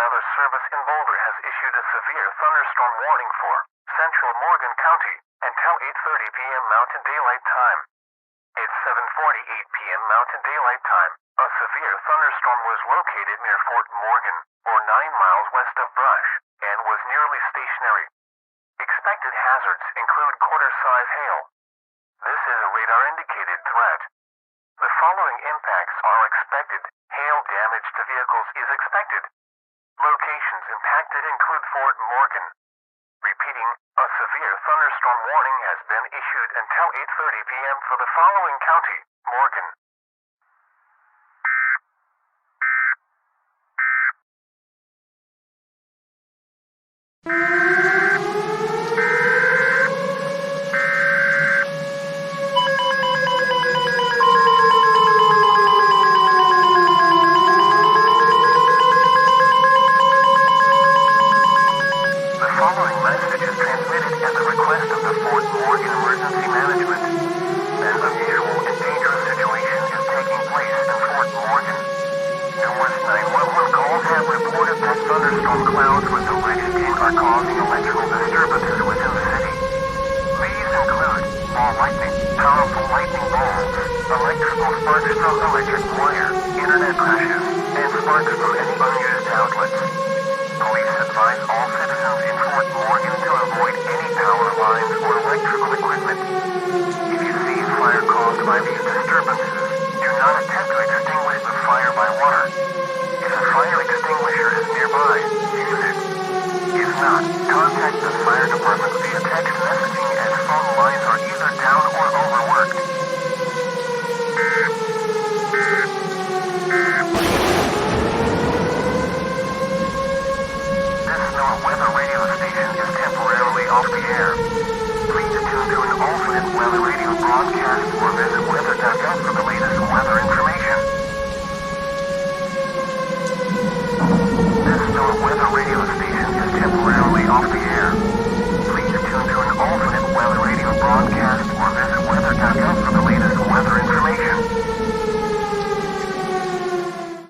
Weather Service in Boulder has issued a severe thunderstorm warning for central Morgan County until 8:30 p.m. Mountain Daylight Time. At 7:48 p.m. Mountain Daylight Time, a severe thunderstorm was located near Fort Morgan, or 9 miles west of Brush, and was nearly stationary. Expected hazards include quarter-size hail. This is a radar-indicated threat. The following impacts are expected. Hail damage to vehicles is expected. Locations impacted include Fort Morgan. Repeating, a severe thunderstorm warning has been issued until 8:30 p.m. for the following county: Morgan, thunderstorm clouds with the lightning are causing electrical disturbances within the city. These include ball lightning, powerful lightning bolts, electrical sparks from electric wire, internet crashes, and sparks from any unused outlets. Police advise all citizens in Fort Morgan to avoid any power lines or electrical equipment. If you see a fire caused by these disturbances, do not attempt to extinguish the fire by water. If a fire extinguisher is nearby, use it. If not, contact the fire department via text messaging as phone lines are either down or overworked. This NOAA weather radio station is temporarily off the air. Please tune to an alternate weather radio broadcast or visit weather.gov for the